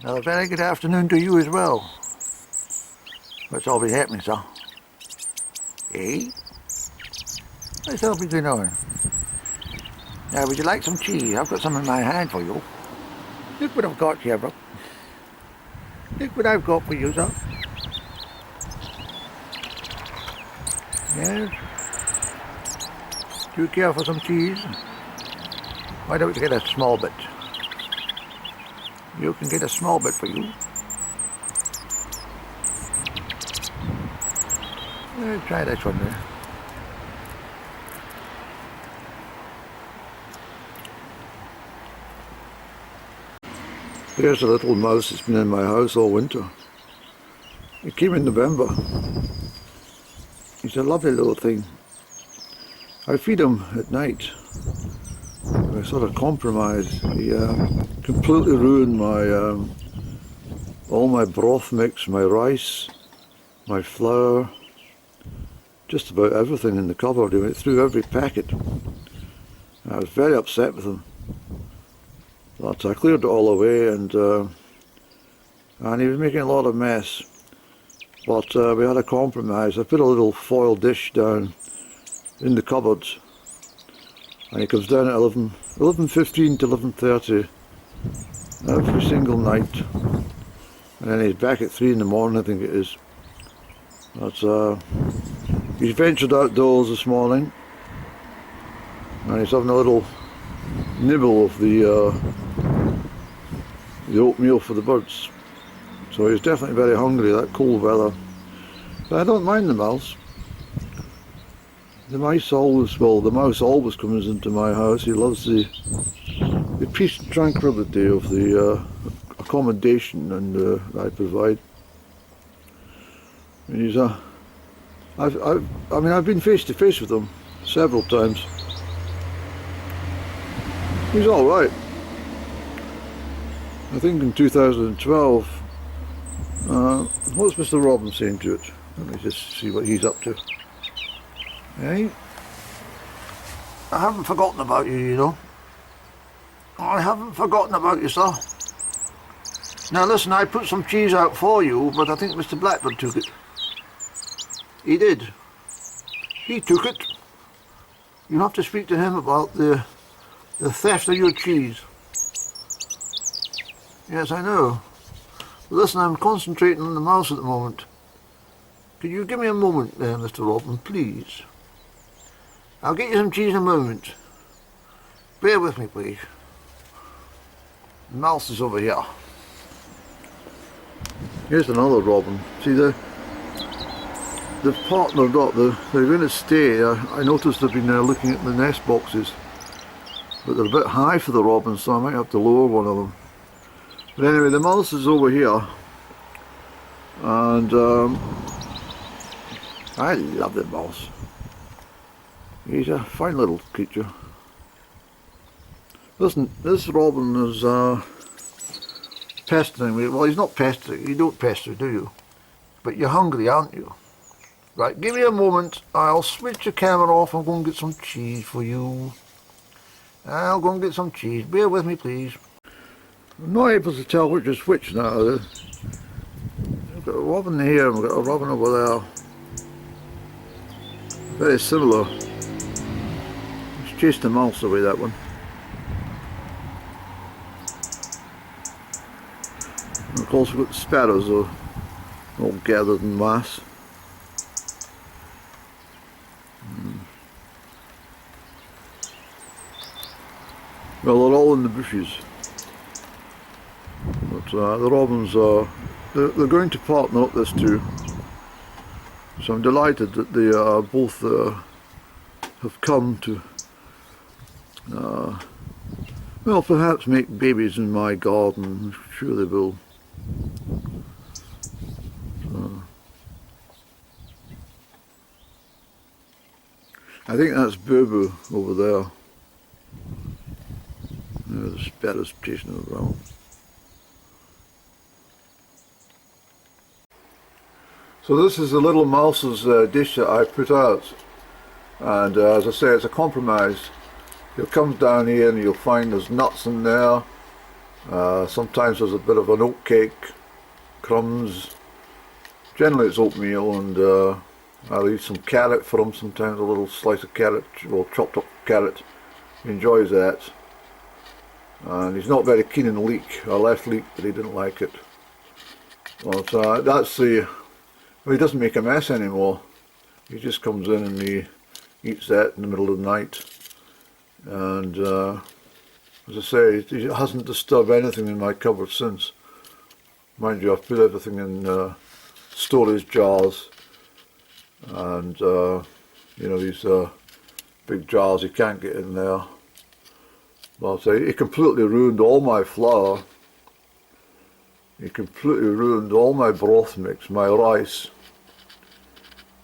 Well, a very good afternoon to you as well. What's all been happening, sir? Eh? What's all been going on? Now, would you like some cheese? I've got some in my hand for you. Look what I've got here, bro. Look what I've got for you, sir. Yes? Do you care for some cheese? Why don't you get a small bit? You can get a small bit for you. Try this one there. There's a little mouse that's been in my house all winter. He came in November. He's a lovely little thing. I feed him at night. I sort of compromise. He completely ruined my all my broth mix, my rice, my flour, just about everything in the cupboard. He went through every packet. I was very upset with him. But I cleared it all away, and he was making a lot of mess. But we had a compromise. I put a little foil dish down in the cupboard, and he comes down at 11:15 to 11:30 every single night, and then he's back at 3 in the morning, I think it is. But he's ventured outdoors this morning, and he's having a little nibble of the oatmeal for the birds. So he's definitely very hungry, that cold weather. But I don't mind the mouse. The mouse always comes into my house. He loves the peace and tranquility of the accommodation and I provide. And he's I've been face to face with him several times. He's all right. I think in 2012. What's Mr. Robin saying to it? Let me just see what he's up to. Hey, I haven't forgotten about you, you know. I haven't forgotten about you, sir. Now listen, I put some cheese out for you, but I think Mr. Blackbird took it. He did. He took it. You have to speak to him about the theft of your cheese. Yes, I know. Listen, I'm concentrating on the mouse at the moment. Could you give me a moment there, Mr. Robin, please? I'll get you some cheese in a moment. Bear with me, please. The mouse is over here. Here's another robin. See, they've partnered up. They're going to stay. I noticed they've been looking at the nest boxes, but they're a bit high for the robins, so I might have to lower one of them. But anyway, the mouse is over here, and I love the mouse. He's a fine little creature. Listen, this robin is pestering me. Well, he's not pestering. You don't pester, do you? But you're hungry, aren't you? Right, give me a moment. I'll switch the camera off and go and get some cheese for you. I'll go and get some cheese. Bear with me, please. I'm not able to tell which is which now. We've got a robin here and we've got a robin over there. Very similar. Let's chase the mouse away, that one. And of course we've got the sparrows all gathered in mass. Well, they're all in the bushes. But the robins they're going to partner up this too. So I'm delighted that they both have come to, well, perhaps make babies in my garden. I'm sure they will. I think that's Bobo over there. The sparrows chasing it around. So this is the little mouse's dish that I put out, and as I say, it's a compromise. You'll come down here and you'll find there's nuts in there, Sometimes there's a bit of an oat cake, crumbs. Generally it's oatmeal, and I'll eat some carrot for him, sometimes a little slice of carrot, well, chopped up carrot. He enjoys that. And he's not very keen on leek. I left leek, but he didn't like it. But that's the... Well, he doesn't make a mess anymore. He just comes in and he eats that in the middle of the night. And as I say, he hasn't disturbed anything in my cupboard since. Mind you, I've put everything in storage jars. And you know, these big jars he can't get in there. But he completely ruined all my flour. He completely ruined all my broth mix, my rice.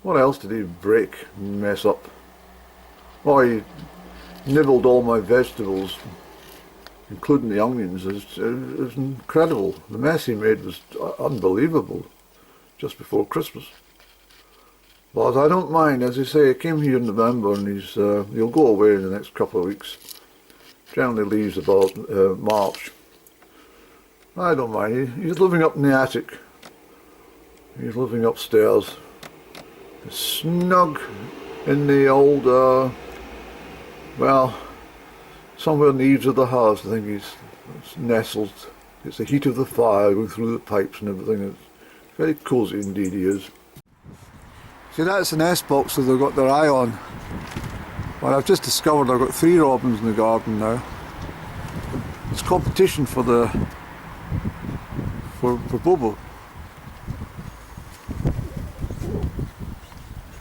What else did he break and mess up? Oh, he nibbled all my vegetables, including the onions. It was incredible. The mess he made was unbelievable, just before Christmas. But I don't mind, as I say, he came here in November, and he'll go away in the next couple of weeks. Generally leaves about March. I don't mind. He's living up in the attic. He's living upstairs. It's snug in the old, well, somewhere in the eaves of the house. I think it's nestled. It's the heat of the fire going through the pipes and everything. It's very cosy indeed, he is. See, that's an S box that they've got their eye on. Well, I've just discovered I've got 3 robins in the garden now. It's competition for Bobo.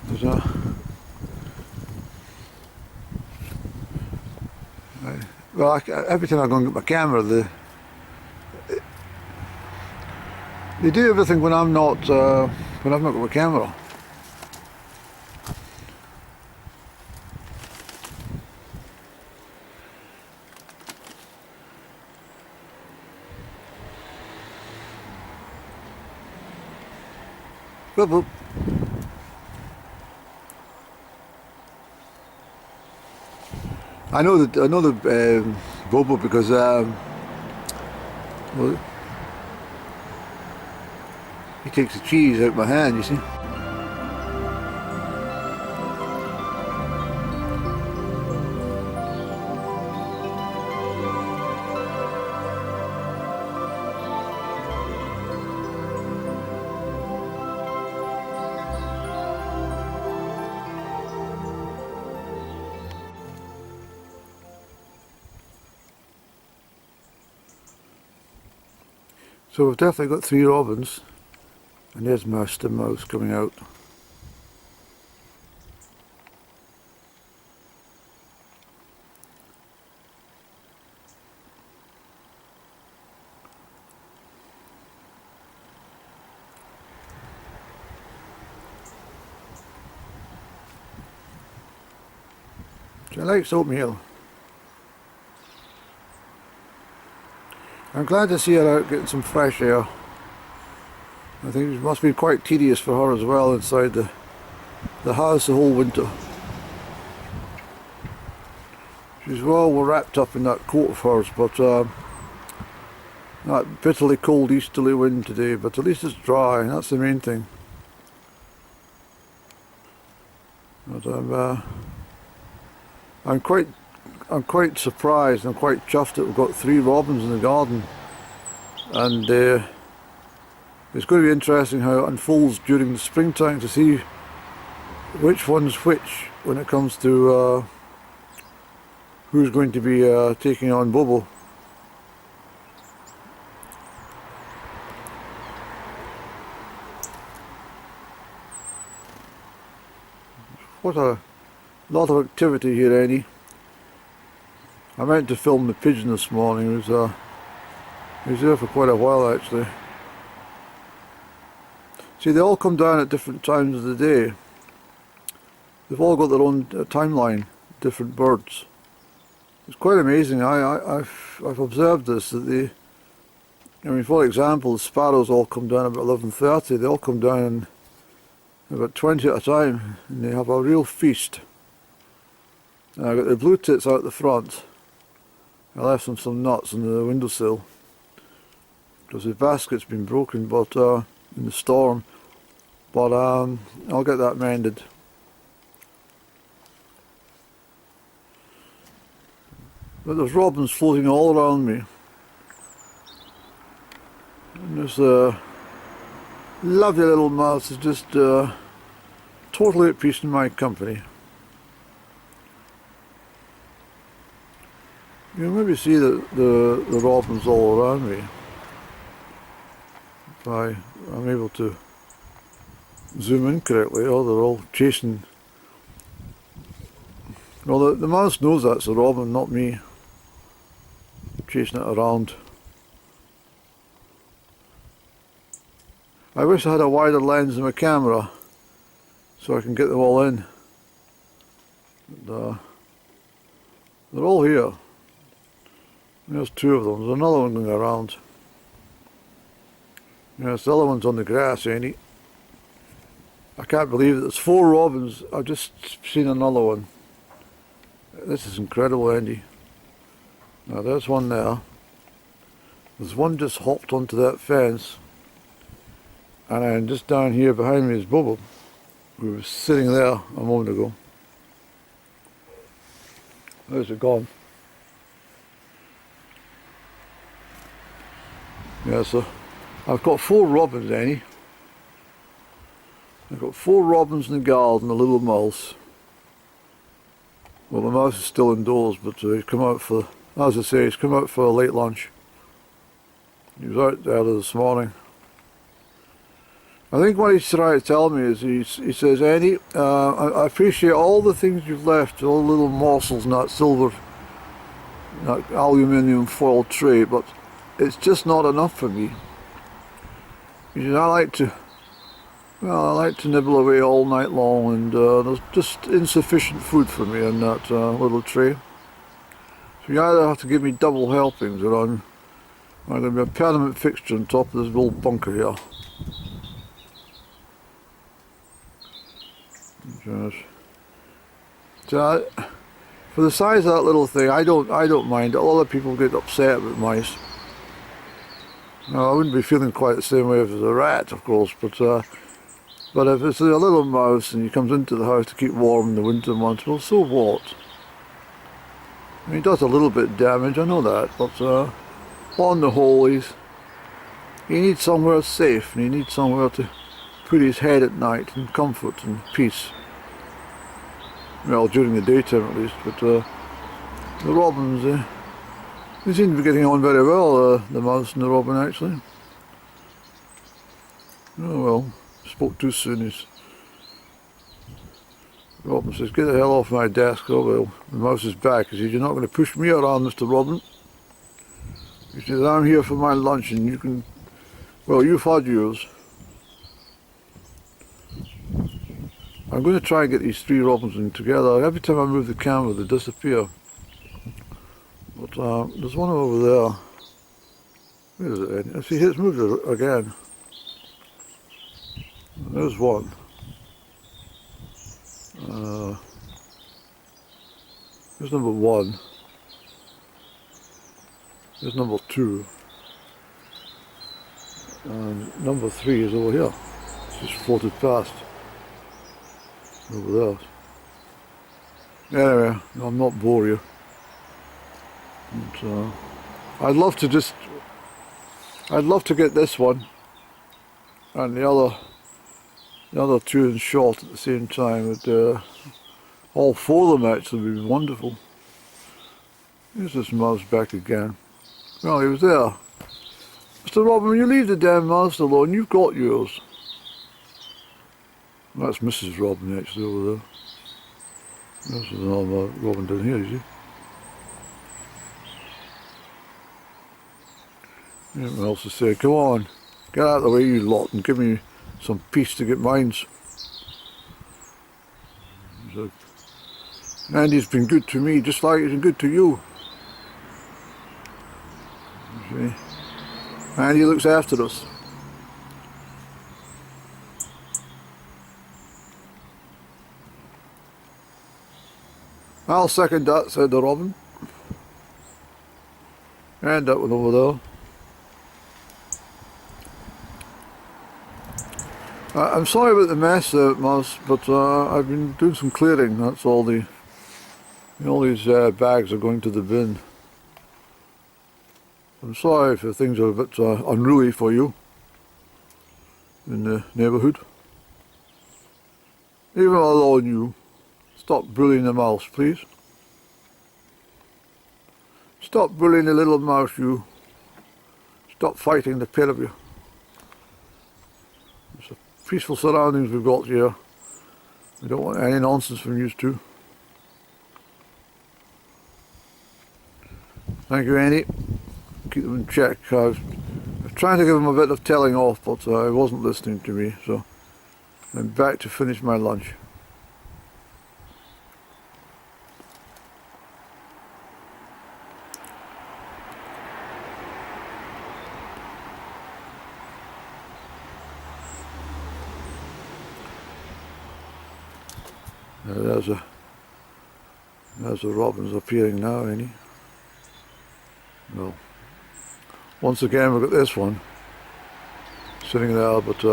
There's well, every time I go and get my camera, they do everything when I've not got my camera. Bobo. I know the Bobo because well, he takes the cheese out of my hand, you see. So we've definitely got 3 robins, and there's Master Mouse coming out. She likes oatmeal. I'm glad to see her out getting some fresh air. I think it must be quite tedious for her as well inside the house the whole winter. She's well wrapped up in that coat of hers, but that bitterly cold easterly wind today, but at least it's dry, and that's the main thing. But I'm quite surprised and quite chuffed that we've got 3 robins in the garden, and it's going to be interesting how it unfolds during the springtime to see which one's which when it comes to who's going to be taking on Bobo. What a lot of activity here, Annie. I meant to film the pigeon this morning. He was there for quite a while actually. See, they all come down at different times of the day. They've all got their own timeline, different birds. It's quite amazing. I've observed this, that I mean, for example, the sparrows all come down about 11:30. They all come down about 20 at a time, and they have a real feast. And I've got the blue tits out the front. I left them some nuts on the windowsill. because the basket's been broken, but in the storm. But I'll get that mended. But there's robins floating all around me. And this lovely little mouse is just totally at peace in my company. You can maybe see the robins all around me. If I'm able to zoom in correctly. Oh, they're all chasing. Well, the mouse knows that's a robin, not me. Chasing it around. I wish I had a wider lens in my camera so I can get them all in. But, they're all here. There's two of them. There's another one going around. Yes, the other one's on the grass, ain't he? I can't believe it. There's 4 robins. I've just seen another one. This is incredible, Andy. Now there's one there. There's one just hopped onto that fence. And then just down here behind me is Bobo, who was sitting there a moment ago. Where's it gone? Yeah, so I've got 4 robins, Annie. I've got 4 robins in the garden, a little mouse. Well, the mouse is still indoors, but he's come out for, as I say, he's come out for a late lunch. He was out there this morning. I think what he's trying to tell me is he says, Andy, I appreciate all the things you've left, all the little morsels in that silver, that aluminium foil tray, but it's just not enough for me. He says, I like to nibble away all night long, and there's just insufficient food for me in that little tray. So you either have to give me double helpings, or I'm going to be a permanent fixture on top of this little bunker here. So for the size of that little thing, I don't mind. A lot of people get upset with mice. Now, I wouldn't be feeling quite the same way if it was a rat, of course, but if it's a little mouse and he comes into the house to keep warm in the winter months, well, so what? I mean, he does a little bit of damage, I know that, but on the whole, he needs somewhere safe, and he needs somewhere to put his head at night in comfort and peace. Well, during the daytime at least, but the robins, they seem to be getting on very well, the mouse and the robin, actually. Oh well, spoke too soon. The robin says, get the hell off my desk. Oh well, the mouse is back. He says, you're not going to push me around, Mr. Robin. He says, I'm here for my lunch and you can, well, you've had yours. I'm going to try and get these 3 robins in together. Every time I move the camera, they disappear. But there's one over there. Where is it then? See, it's moved again. There's one. There's number 1. There's number 2. And number 3 is over here. It's just floated past. Over there. Anyway, I'll not bore you. But, I'd love to get this one and the other 2 in shot at the same time. But all 4 of them actually would be wonderful. Here's this mouse back again. Well, he was there. Mr. Robin, when you leave the damn mouse alone, you've got yours. That's Mrs. Robin actually over there. This is another robin down here, you see. Anyone else to say, come on, get out of the way you lot and give me some peace to get mines. So, Andy's been good to me just like he's been good to you. You see? Andy looks after us. I'll second that, said the robin. And that one over there. I'm sorry about the mess there, Mouse, but I've been doing some clearing. That's all. All these bags are going to the bin. I'm sorry if things are a bit unruly for you in the neighbourhood. Leave them alone, you. Stop bullying the mouse, please. Stop bullying the little mouse, you. Stop fighting the pair of you. It's a peaceful surroundings we've got here. We don't want any nonsense from you two. Thank you, Andy. Keep them in check. I was trying to give him a bit of telling off, but he wasn't listening to me, so I'm back to finish my lunch. There's the robins appearing now, Andy. Well, once again we've got this one sitting there, but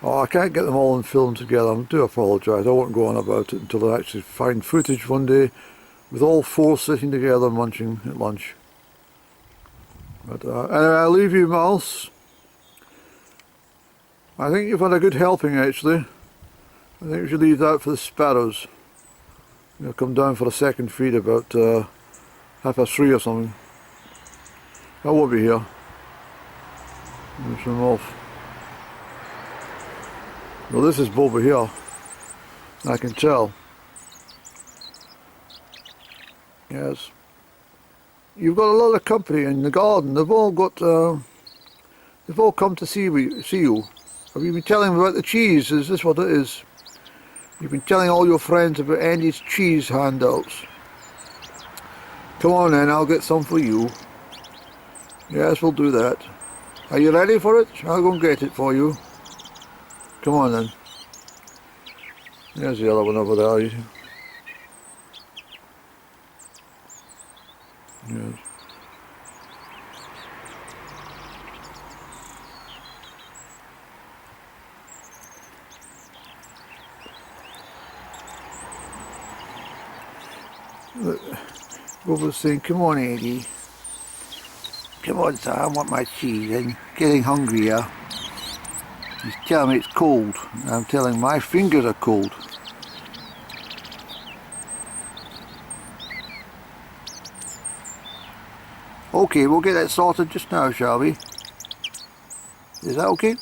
I can't get them all in film together. I do apologise. I won't go on about it until I actually find footage one day with all four sitting together munching at lunch. But anyway, I'll leave you, Mouse. I think you've had a good helping, actually. I think we should leave that for the sparrows. They'll come down for a second feed about 3:30 or something. I won't be here. I'll swim off. Well, this is Bobo here. I can tell. Yes. You've got a lot of company in the garden. They've all come to see you. Have you been telling them about the cheese? Is this what it is? You've been telling all your friends about Andy's cheese handouts. Come on then, I'll get some for you. Yes, we'll do that. Are you ready for it? I'll go and get it for you. Come on then. There's the other one over there. Yes. Bobo's saying, come on, Eddie. Come on, sir, I want my cheese. I'm getting hungry here. He's telling me it's cold. I'm telling him my fingers are cold. Okay, we'll get that sorted just now, shall we? Is that okay?